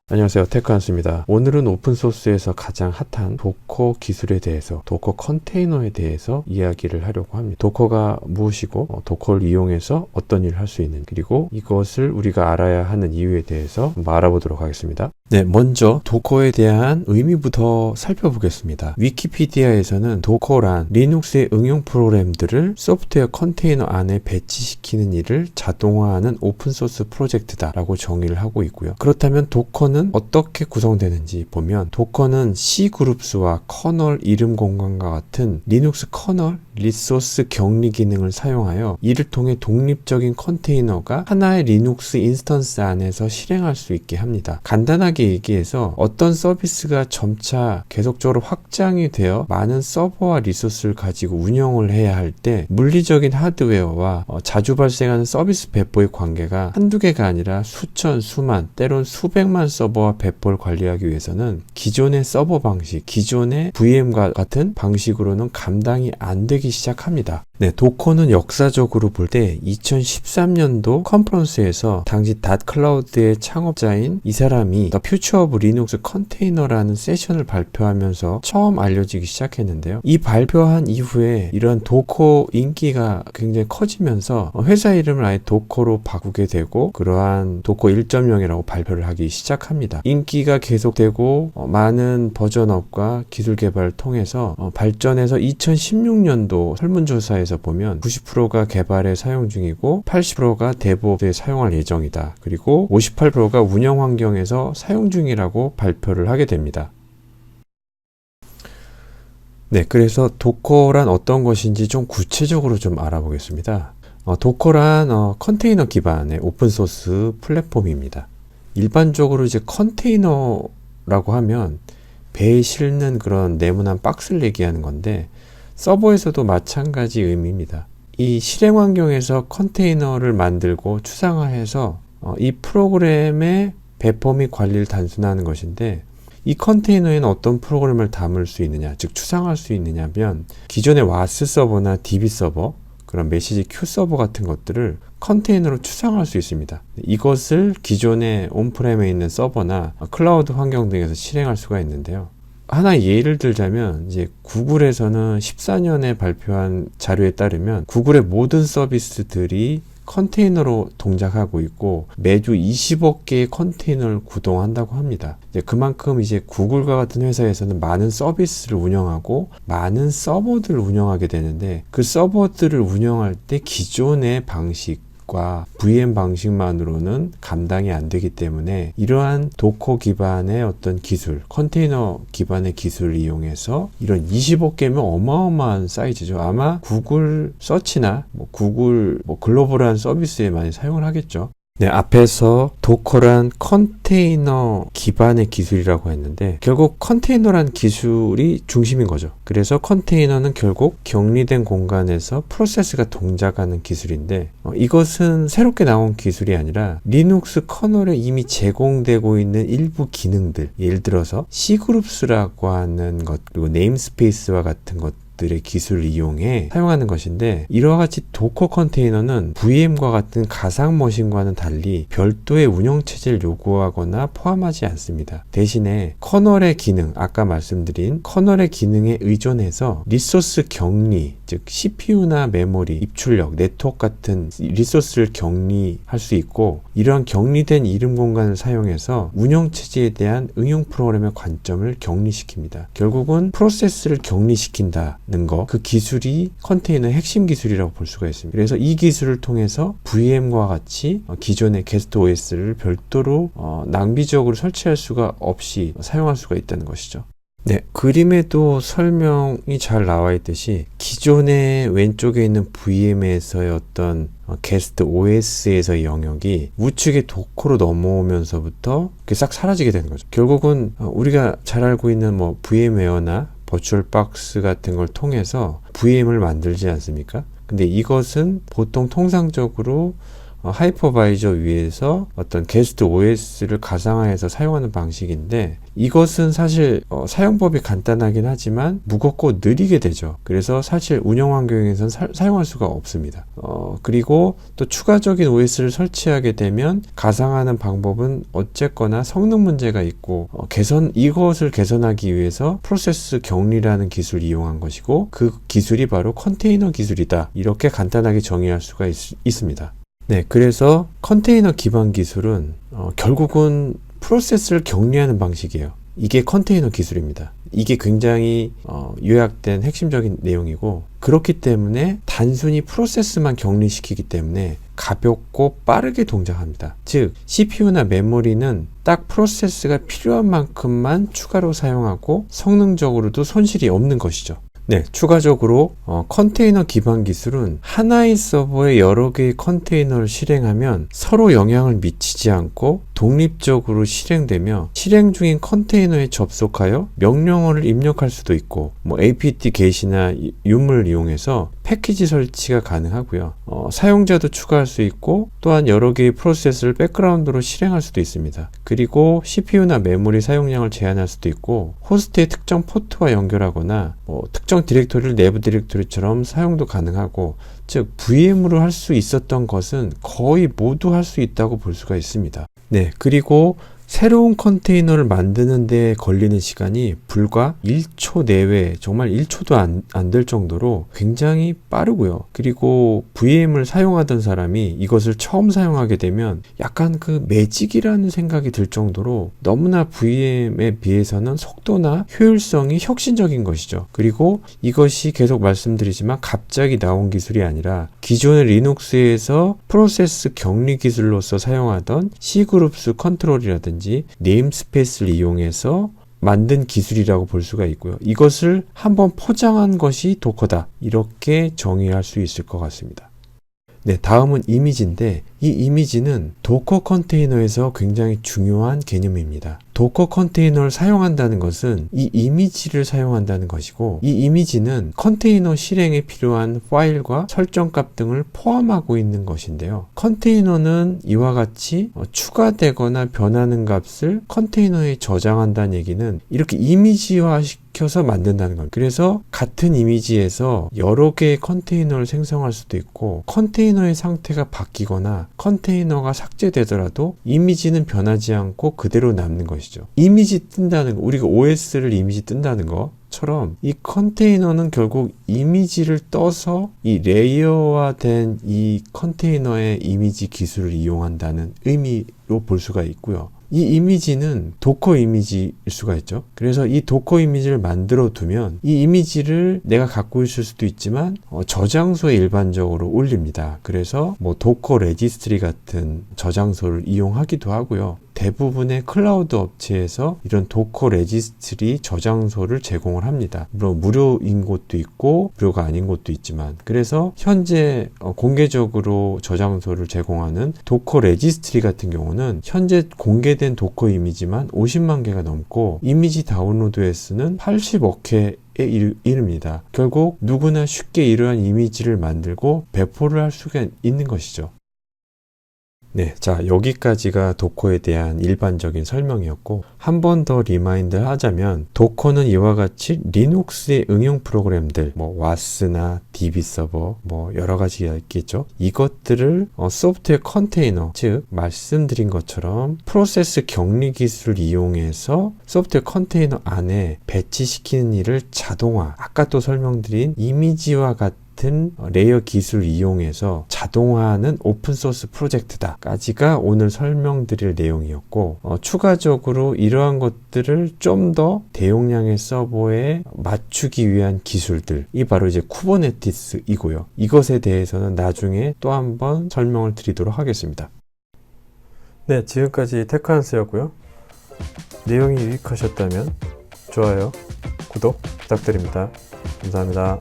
안녕하세요, 테크한스입니다. 오늘은 오픈소스에서 가장 핫한 도커 기술에 대해서, 도커 컨테이너에 대해서 이야기를 하려고 합니다. 도커가 무엇이고 도커를 이용해서 어떤 일을 할 수 있는지, 그리고 이것을 우리가 알아야 하는 이유에 대해서 한번 알아보도록 하겠습니다. 네, 먼저 도커에 대한 의미부터 살펴보겠습니다. 위키피디아에서는 도커란 리눅스의 응용 프로그램들을 소프트웨어 컨테이너 안에 배치시키는 일을 자동화하는 오픈소스 프로젝트다 라고 정의를 하고 있고요. 그렇다면 도커는 어떻게 구성되는지 보면, 도커는 C그룹스와 커널 이름 공간과 같은 리눅스 커널 리소스 격리 기능을 사용하여 이를 통해 독립적인 컨테이너가 하나의 리눅스 인스턴스 안에서 실행할 수 있게 합니다. 간단하게 얘기해서 어떤 서비스가 점차 계속적으로 확장이 되어 많은 서버와 리소스를 가지고 운영을 해야 할 때, 물리적인 하드웨어와 자주 발생하는 서비스 배포의 관계가 한두 개가 아니라 수천, 수만, 때론 수백만 서버와 배포를 관리하기 위해서는 기존의 서버 방식, 기존의 VM과 같은 방식으로는 감당이 안 되기 시작합니다. 네, 도커는 역사적으로 볼 때 2013년도 컨퍼런스에서 당시 닷클라우드의 창업자인 이 사람이 The Future of Linux Container라는 세션을 발표하면서 처음 알려지기 시작했는데요. 이 발표한 이후에 이런 도커 인기가 굉장히 커지면서 회사 이름을 아예 도커로 바꾸게 되고, 그러한 도커 1.0이라고 발표를 하기 시작합니다. 인기가 계속되고 많은 버전업과 기술 개발을 통해서 발전해서 2016년도 설문조사에서 보면 90%가 개발에 사용 중이고 80%가 데브옵에 사용할 예정이다. 그리고 58%가 운영 환경에서 사용 중이라고 발표를 하게 됩니다. 네, 그래서 도커란 어떤 것인지 좀 구체적으로 좀 알아보겠습니다. 도커란 컨테이너 기반의 오픈소스 플랫폼입니다. 일반적으로 이제 컨테이너라고 하면 배에 실는 그런 네모난 박스를 얘기하는 건데, 서버에서도 마찬가지 의미입니다. 이 실행 환경에서 컨테이너를 만들고 추상화해서 이 프로그램의 배포 및 관리를 단순화하는 것인데, 이 컨테이너에는 어떤 프로그램을 담을 수 있느냐, 즉 추상할 수 있느냐면, 기존의 와스 서버나 DB 서버, 그런 메시지 큐 서버 같은 것들을 컨테이너로 추상할 수 있습니다. 이것을 기존의 온프렘에 있는 서버나 클라우드 환경 등에서 실행할 수가 있는데요. 하나 예를 들자면, 이제 구글에서는 14년에 발표한 자료에 따르면 구글의 모든 서비스들이 컨테이너로 동작하고 있고 매주 20억 개의 컨테이너를 구동한다고 합니다. 이제 그만큼 이제 구글과 같은 회사에서는 많은 서비스를 운영하고 많은 서버들을 운영하게 되는데, 그 서버들을 운영할 때 기존의 방식과 VM 방식만으로는 감당이 안 되기 때문에, 이러한 도커 기반의 어떤 기술, 컨테이너 기반의 기술을 이용해서 이런 20억 개면 어마어마한 사이즈죠. 아마 구글 서치나 구글 글로벌한 서비스에 많이 사용을 하겠죠. 네, 앞에서 도커란 컨테이너 기반의 기술이라고 했는데, 결국 컨테이너란 기술이 중심인 거죠. 그래서 컨테이너는 결국 격리된 공간에서 프로세스가 동작하는 기술인데, 이것은 새롭게 나온 기술이 아니라 리눅스 커널에 이미 제공되고 있는 일부 기능들, 예를 들어서 C그룹스라고 하는 것, 그리고 네임스페이스와 같은 것 들의 기술을 이용해 사용하는 것인데, 이와 같이 도커 컨테이너는 VM과 같은 가상 머신과는 달리 별도의 운영체제를 요구하거나 포함하지 않습니다. 대신에 커널의 기능, 아까 말씀드린 커널의 기능에 의존해서 리소스 격리, 즉 CPU나 메모리, 입출력, 네트워크 같은 리소스를 격리할 수 있고, 이러한 격리된 이름 공간을 사용해서 운영체제에 대한 응용 프로그램의 관점을 격리시킵니다. 결국은 프로세스를 격리시킨다 그 기술이 컨테이너의 핵심 기술이라고 볼 수가 있습니다. 그래서 이 기술을 통해서 VM과 같이 기존의 게스트 OS를 별도로 낭비적으로 설치할 수가 없이 사용할 수가 있다는 것이죠. 네, 그림에도 설명이 잘 나와 있듯이 기존의 왼쪽에 있는 VM에서의 어떤 게스트 OS에서의 영역이 우측의 도커로 넘어오면서부터 싹 사라지게 되는 거죠. 결국은 우리가 잘 알고 있는 VM웨어나 버추얼박스 같은 걸 통해서 VM을 만들지 않습니까? 근데 이것은 보통 통상적으로 하이퍼바이저 위에서 어떤 게스트 OS를 가상화해서 사용하는 방식인데, 이것은 사실 사용법이 간단하긴 하지만 무겁고 느리게 되죠. 그래서 사실 운영 환경에서는 사용할 수가 없습니다. 그리고 또 추가적인 OS를 설치하게 되면 가상화하는 방법은 어쨌거나 성능 문제가 있고, 이것을 개선하기 위해서 프로세스 격리라는 기술을 이용한 것이고, 그 기술이 바로 컨테이너 기술이다. 이렇게 간단하게 정의할 수가 있습니다. 네, 그래서 컨테이너 기반 기술은 결국은 프로세스를 격리하는 방식이에요. 이게 컨테이너 기술입니다. 이게 굉장히 요약된 핵심적인 내용이고, 그렇기 때문에 단순히 프로세스만 격리시키기 때문에 가볍고 빠르게 동작합니다. 즉, CPU나 메모리는 딱 프로세스가 필요한 만큼만 추가로 사용하고 성능적으로도 손실이 없는 것이죠. 네, 추가적으로 컨테이너 기반 기술은 하나의 서버에 여러 개의 컨테이너를 실행하면 서로 영향을 미치지 않고 독립적으로 실행되며, 실행 중인 컨테이너에 접속하여 명령어를 입력할 수도 있고, apt get이나 유물을 이용해서 패키지 설치가 가능하고요. 사용자도 추가할 수 있고, 또한 여러 개의 프로세스를 백그라운드로 실행할 수도 있습니다. 그리고 CPU나 메모리 사용량을 제한할 수도 있고, 호스트의 특정 포트와 연결하거나 특정 디렉토리를 내부 디렉토리처럼 사용도 가능하고, 즉 VM으로 할 수 있었던 것은 거의 모두 할 수 있다고 볼 수가 있습니다. 네, 그리고 새로운 컨테이너를 만드는 데 걸리는 시간이 불과 1초 내외, 정말 1초도 안 될 정도로 굉장히 빠르고요. 그리고 VM을 사용하던 사람이 이것을 처음 사용하게 되면 약간 그 매직이라는 생각이 들 정도로 너무나 VM에 비해서는 속도나 효율성이 혁신적인 것이죠. 그리고 이것이 계속 말씀드리지만 갑자기 나온 기술이 아니라 기존의 리눅스에서 프로세스 격리 기술로서 사용하던 C그룹스 컨트롤이라든지 네임스페이스를 이용해서 만든 기술이라고 볼 수가 있고요. 이것을 한번 포장한 것이 도커다. 이렇게 정의할 수 있을 것 같습니다. 네, 다음은 이미지인데, 이 이미지는 도커 컨테이너에서 굉장히 중요한 개념입니다. 도커 컨테이너를 사용한다는 것은 이 이미지를 사용한다는 것이고, 이 이미지는 컨테이너 실행에 필요한 파일과 설정값 등을 포함하고 있는 것인데요. 컨테이너는 이와 같이 추가되거나 변하는 값을 컨테이너에 저장한다는 얘기는 이렇게 이미지화 시켜서 만든다는 겁니다. 그래서 같은 이미지에서 여러 개의 컨테이너를 생성할 수도 있고, 컨테이너의 상태가 바뀌거나 컨테이너가 삭제되더라도 이미지는 변하지 않고 그대로 남는 것이죠. 이미지 뜬다는 거, 우리가 OS를 이미지 뜬다는 것처럼 이 컨테이너는 결국 이미지를 떠서 이 레이어화된 이 컨테이너의 이미지 기술을 이용한다는 의미로 볼 수가 있고요. 이 이미지는 도커 이미지일 수가 있죠. 그래서 이 도커 이미지를 만들어 두면 이 이미지를 내가 갖고 있을 수도 있지만 저장소에 일반적으로 올립니다. 그래서 도커 레지스트리 같은 저장소를 이용하기도 하고요. 대부분의 클라우드 업체에서 이런 도커 레지스트리 저장소를 제공을 합니다. 물론 무료인 곳도 있고 무료가 아닌 곳도 있지만, 그래서 현재 공개적으로 저장소를 제공하는 도커 레지스트리 같은 경우는 현재 공개된 도커 이미지만 50만 개가 넘고 이미지 다운로드 횟수는 80억 회 에 이릅니다. 결국 누구나 쉽게 이러한 이미지를 만들고 배포를 할 수가 있는 것이죠. 네, 자, 여기까지가 도커에 대한 일반적인 설명이었고, 한 번 더 리마인드 하자면, 도커는 이와 같이 리눅스의 응용 프로그램들, 와스나 DB 서버, 여러 가지가 있겠죠. 이것들을 소프트웨어 컨테이너, 즉 말씀드린 것처럼 프로세스 격리 기술을 이용해서 소프트웨어 컨테이너 안에 배치시키는 일을 자동화, 아까 또 설명드린 이미지와 같은 레이어 기술을 이용해서 자동화하는 오픈소스 프로젝트다 까지가 오늘 설명드릴 내용이었고, 추가적으로 이러한 것들을 좀 더 대용량의 서버에 맞추기 위한 기술들이 바로 이제 쿠버네티스이고요. 이것에 대해서는 나중에 또 한번 설명을 드리도록 하겠습니다. 네, 지금까지 테크한스였고요. 내용이 유익하셨다면 좋아요, 구독 부탁드립니다. 감사합니다.